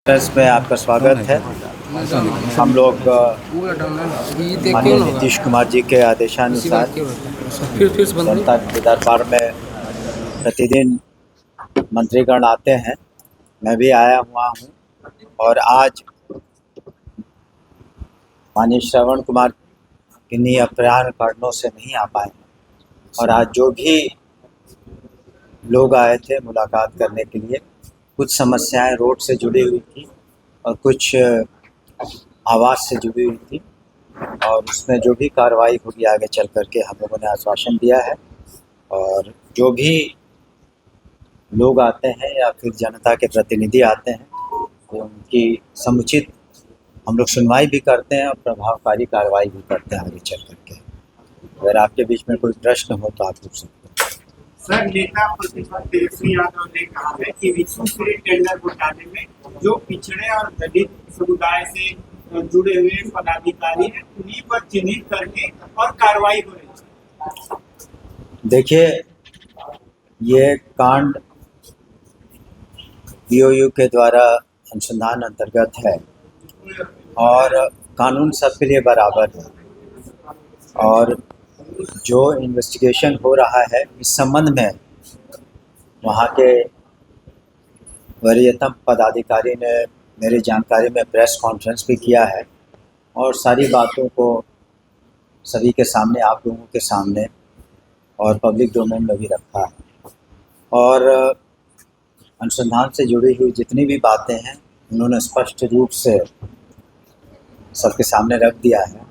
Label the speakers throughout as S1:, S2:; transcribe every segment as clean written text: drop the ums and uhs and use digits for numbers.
S1: Press में आपका स्वागत है। हम लोग माननीय नीतीश कुमार जी के आदेशानुसार जनता के दरबार में प्रतिदिन मंत्रीगण आते हैं। मैं भी आया हुआ हूँ और आज माननीय श्रवण कुमार किन्हीं अप्रिय कारणों से नहीं आ पाए और आज जो भी लोग आए थे मुलाकात करने के लिए, कुछ समस्याएं रोड से जुड़ी हुई थी और कुछ आवाज़ से जुड़ी हुई थी और उसमें जो भी कार्रवाई होगी आगे चल करके हम लोगों ने आश्वासन दिया है। और जो भी लोग आते हैं या फिर जनता के प्रतिनिधि आते हैं तो उनकी समुचित हम लोग सुनवाई भी करते हैं और प्रभावकारी कार्रवाई भी करते हैं आगे चल करके। अगर आपके बीच में कोई प्रश्न हो तो आप पूछ सकते हैं।
S2: सर, नेता प्रतिपक्ष तेजस्वी यादव ने कहा है कि विश्व से टेंडर घोटाले में जो पिछड़े और दलित समुदाय से जुड़े हुए पदाधिकारी हैं उन्हीं पर चिन्हित करके और कार्रवाई हो रही है।
S1: देखिए, ये कांड बीओयू के द्वारा अनुसंधान अंतर्गत है और कानून सबके लिए बराबर है और जो इन्वेस्टिगेशन हो रहा है इस संबंध में वहाँ के वरीयतम पदाधिकारी ने मेरी जानकारी में प्रेस कॉन्फ्रेंस भी किया है और सारी बातों को सभी के सामने, आप लोगों के सामने और पब्लिक डोमेन में भी रखा है। और अनुसंधान से जुड़ी हुई जितनी भी बातें हैं उन्होंने स्पष्ट रूप से सबके सामने रख दिया है।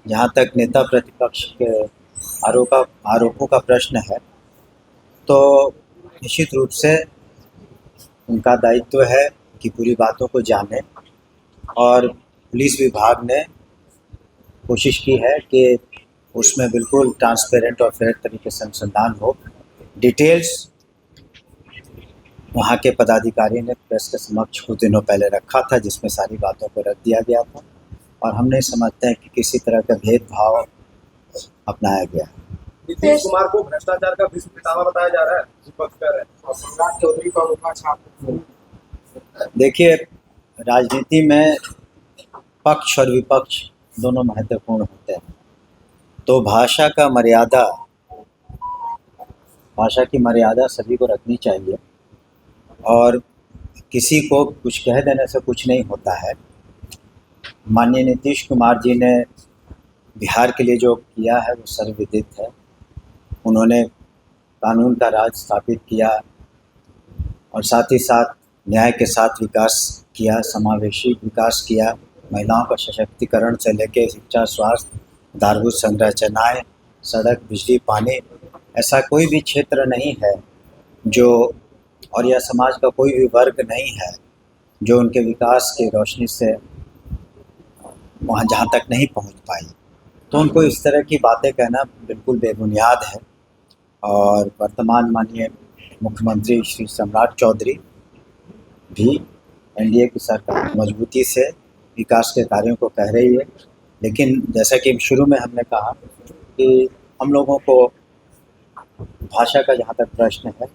S1: जहाँ तक नेता प्रतिपक्ष के आरोपों का प्रश्न है तो निश्चित रूप से उनका दायित्व है कि पूरी बातों को जाने और पुलिस विभाग ने कोशिश की है कि उसमें बिल्कुल ट्रांसपेरेंट और फेयर तरीके से अनुसंधान हो। डिटेल्स वहाँ के पदाधिकारी ने प्रेस के समक्ष कुछ दिनों पहले रखा था जिसमें सारी बातों को रख दिया गया था और हम नहीं समझते हैं कि किसी तरह का भेदभाव अपनाया गया।
S3: नीतीश कुमार को भ्रष्टाचार का विश्व पितामह बताया जा रहा है, विपक्ष कर रहे हैं और सम्राट चौधरी का उनका छाप।
S1: देखिए, राजनीति में पक्ष और विपक्ष दोनों महत्वपूर्ण होते हैं, तो भाषा की मर्यादा सभी को रखनी चाहिए और किसी को कुछ कह देने से कुछ नहीं होता है। माननीय नीतीश कुमार जी ने बिहार के लिए जो किया है वो सर्वविदित है। उन्होंने कानून का राज स्थापित किया और साथ ही साथ न्याय के साथ विकास किया, समावेशी विकास किया। महिलाओं का सशक्तिकरण से लेकर शिक्षा, स्वास्थ्य, आधारभूत संरचनाएं, सड़क, बिजली, पानी, ऐसा कोई भी क्षेत्र नहीं है जो और यह समाज का कोई भी वर्ग नहीं है जो उनके विकास की रोशनी से वहाँ जहाँ तक नहीं पहुँच पाई। तो उनको इस तरह की बातें कहना बिल्कुल बेबुनियाद है। और वर्तमान माननीय मुख्यमंत्री श्री सम्राट चौधरी भी एनडीए की सरकार मजबूती से विकास के कार्यों को कह रही है, लेकिन जैसा कि शुरू में हमने कहा कि हम लोगों को भाषा का जहाँ तक प्रश्न है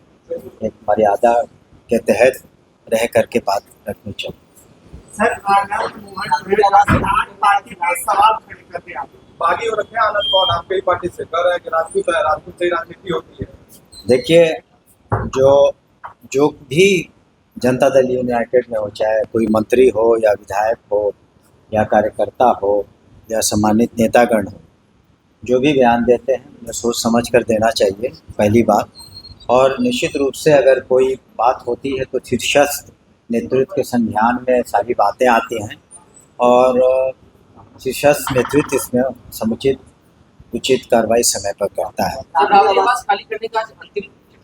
S1: एक मर्यादा के तहत रह करके बात रखनी चाहिए।
S2: सर, आनंद मोहन पार्टी के सवाल खड़े करते हैं,
S3: बागी हो रखे हैं। आनंद मोहन आपके ही पार्टी से कर रहे हैं कि राजपूत है, राजपूत से राजनीति होती है।
S1: देखिए, जो भी जनता दल यूनाइटेड में हो, चाहे कोई मंत्री हो या विधायक हो या कार्यकर्ता हो या सम्मानित नेतागण हो, जो भी बयान देते हैं उन्हें सोच समझ कर देना चाहिए, पहली बात। और निश्चित रूप से अगर कोई बात होती है तो शीर्षस्थ नेतृत्व के संज्ञान में सारी बातें आती हैं और शीर्षस्थ नेतृत्व इसमें समुचित उचित कार्रवाई समय पर करता है।
S4: खाली करने का अंतिम